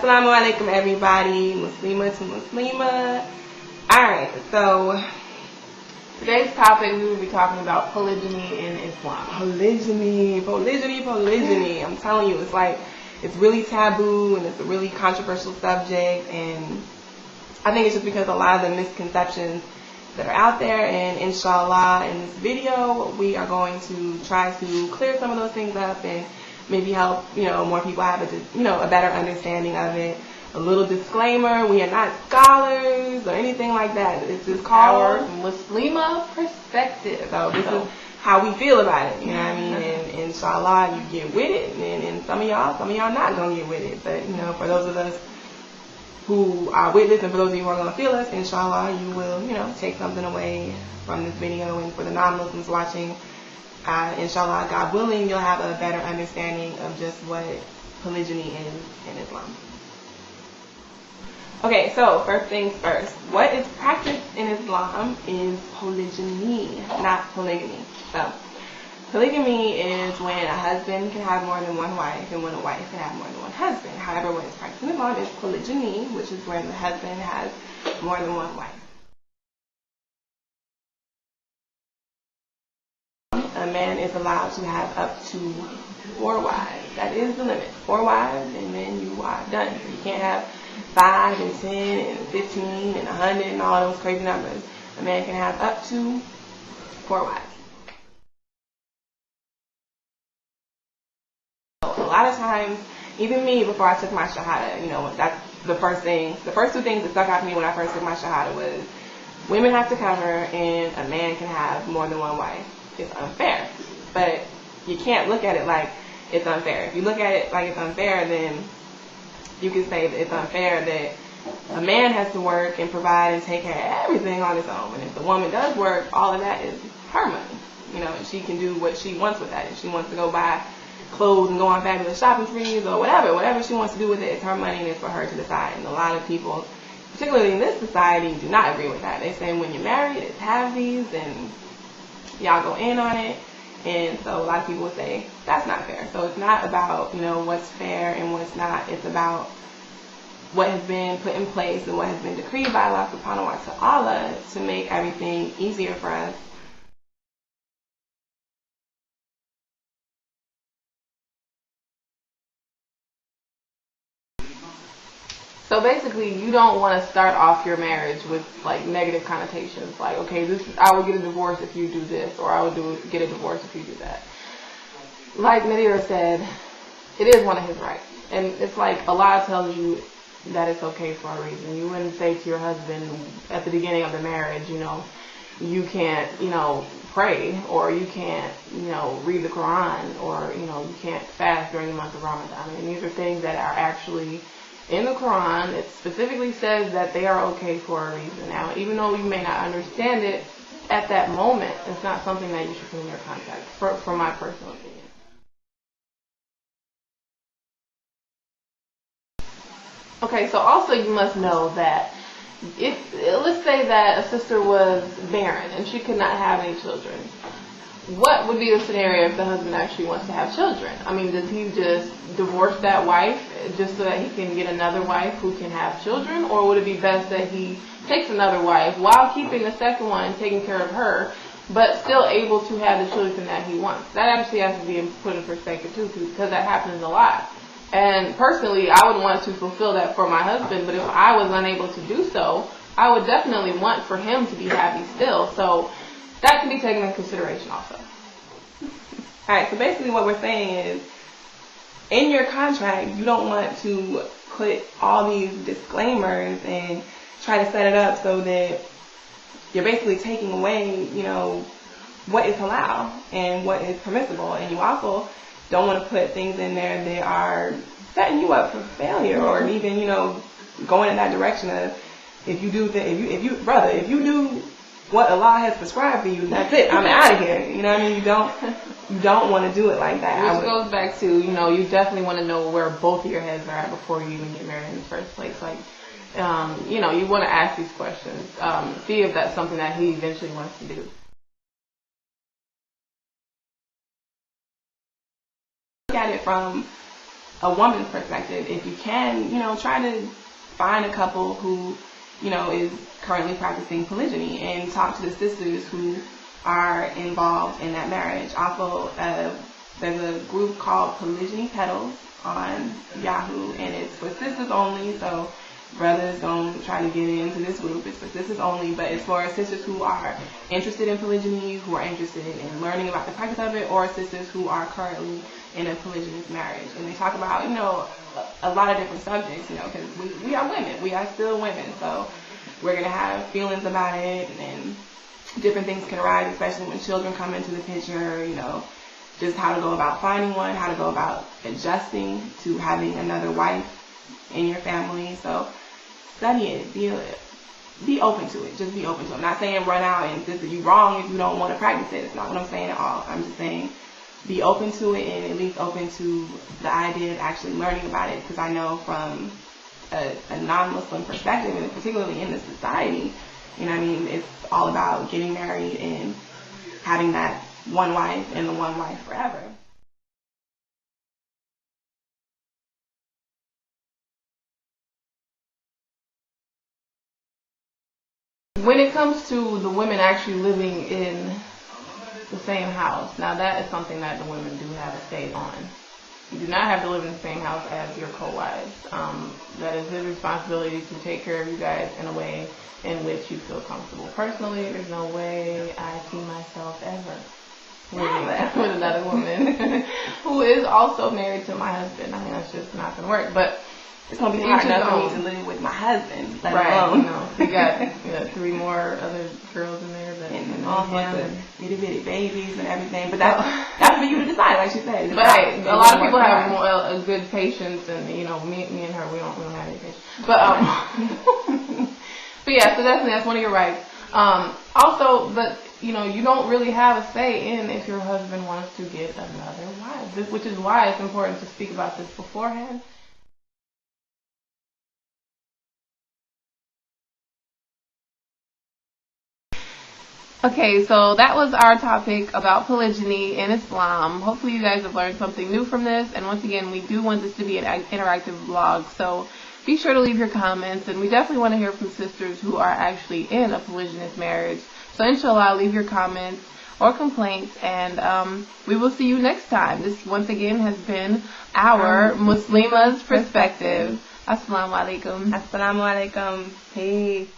Assalamu alaikum everybody, Muslimah to Muslimah. Alright, so today's topic we will be talking about polygyny in Islam. Polygyny. I'm telling you, it's really taboo and it's a really controversial subject, and I think it's just because a lot of the misconceptions that are out there, and inshallah in this video we are going to try to clear some of those things up and maybe help more people have a better understanding of it. A little disclaimer: we are not scholars or anything like that. This is called our Muslimah perspective. So this is how we feel about it. You know what I mean? And inshallah you get with it, and some of y'all not gonna get with it. But for those of us who are with this, and for those of you who are gonna feel us, inshallah you will take something away from this video. And for the non-Muslims watching, inshallah, God willing, you'll have a better understanding of just what polygyny is in Islam. Okay, so first things first. What is practiced in Islam is polygyny, not polygamy. So, polygamy is when a husband can have more than one wife and when a wife can have more than one husband. However, what is practiced in Islam is polygyny, which is where the husband has more than one wife. A man is allowed to have up to 4 wives. That is the limit. 4 wives, and then you are done. You can't have 5 and 10 and 15 and 100 and all those crazy numbers. A man can have up to 4 wives. So a lot of times, even me, before I took my shahada, that's the first thing. The first 2 things that stuck out to me when I first took my shahada was women have to cover and a man can have more than one wife. It's unfair, but you can't look at it like it's unfair. If you look at it like it's unfair, then you can say that it's unfair that a man has to work and provide and take care of everything on his own. And if the woman does work, all of that is her money, and she can do what she wants with that. If she wants to go buy clothes and go on fabulous shopping sprees or whatever she wants to do with it, it's her money and it's for her to decide. And a lot of people, particularly in this society, do not agree with that. They say when you're married, it's halvesies and y'all go in on it. And so a lot of people would say that's not fair. So it's not about what's fair and what's not. It's about what has been put in place and what has been decreed by Allah subhanahu wa ta'ala to make everything easier for us. So basically, you don't want to start off your marriage with negative connotations, like, okay, I will get a divorce if you do this, or I will get a divorce if you do that. Like Nadira said, it is one of his rights, and it's like Allah tells you that it's okay for a reason. You wouldn't say to your husband at the beginning of the marriage, you can't, pray, or you can't, read the Quran, or you can't fast during the month of Ramadan. I mean, these are things that are actually in the Quran. It specifically says that they are okay for a reason. Now, even though you may not understand it at that moment, it's not something that you should put in your contract, for my personal opinion. Okay, so also you must know that let's say that a sister was barren and she could not have any children. What would be the scenario if the husband actually wants to have children? I mean, does he just divorce that wife just so that he can get another wife who can have children? Or would it be best that he takes another wife while keeping the second one and taking care of her, but still able to have the children that he wants? That actually has to be put in perspective too, because that happens a lot. And personally, I would want to fulfill that for my husband, but if I was unable to do so, I would definitely want for him to be happy still. So that can be taken into consideration also. Alright, so basically what we're saying is, in your contract, you don't want to put all these disclaimers and try to set it up so that you're basically taking away, what is allowed and what is permissible. And you also don't want to put things in there that are setting you up for failure, or even, going in that direction of, if you do what Allah has prescribed for you, that's it, I'm out of here. You know what I mean? You don't want to do it like that. Which goes back to, you definitely want to know where both of your heads are at before you even get married in the first place. You want to ask these questions. See if that's something that he eventually wants to do. Look at it from a woman's perspective, if you can, try to find a couple who, is currently practicing polygyny and talk to the sisters who are involved in that marriage. Also, there's a group called Polygyny Petals on Yahoo, and it's for sisters only, so brothers don't try to get into this group. It's for sisters only, but it's for sisters who are interested in polygyny, who are interested in learning about the practice of it, or sisters who are currently in a polygynous marriage. And they talk about, a lot of different subjects, because we are women. We are still women, so we're going to have feelings about it, and different things can arise, especially when children come into the picture, just how to go about finding one, how to go about adjusting to having another wife in your family. So study it, be open to it, just be open to it. I'm not saying run out and this is you wrong if you don't want to practice it. It's not what I'm saying at all. I'm just saying be open to it, and at least open to the idea of actually learning about it, because I know from a non-Muslim perspective, and particularly in this society, it's all about getting married and having that one wife and the one wife forever. When it comes to the women actually living in the same house, now that is something that the women do have a say on. You do not have to live in the same house as your co-wives. That is his responsibility to take care of you guys in a way in which you feel comfortable. Personally, there's no way I see myself ever living with another woman who is also married to my husband. That's just not going to work. But it's going to be hard enough for me to live with my husband, let right, alone. You got 3 more other girls in there and all sorts of itty bitty babies and everything. But that's for you to decide, like she said. But hey, a lot of people have a good patience, and me and her, we don't have any patience. But yeah, so that's one of your rights. Also, but you don't really have a say in if your husband wants to get another wife, which is why it's important to speak about this beforehand. Okay, so that was our topic about polygyny in Islam. Hopefully you guys have learned something new from this. And once again, we do want this to be an interactive vlog, so be sure to leave your comments. And we definitely want to hear from sisters who are actually in a polygynous marriage. So inshallah, leave your comments or complaints, and we will see you next time. This, once again, has been our Muslimahs perspective. Assalamu alaikum. Assalamu alaikum. Peace.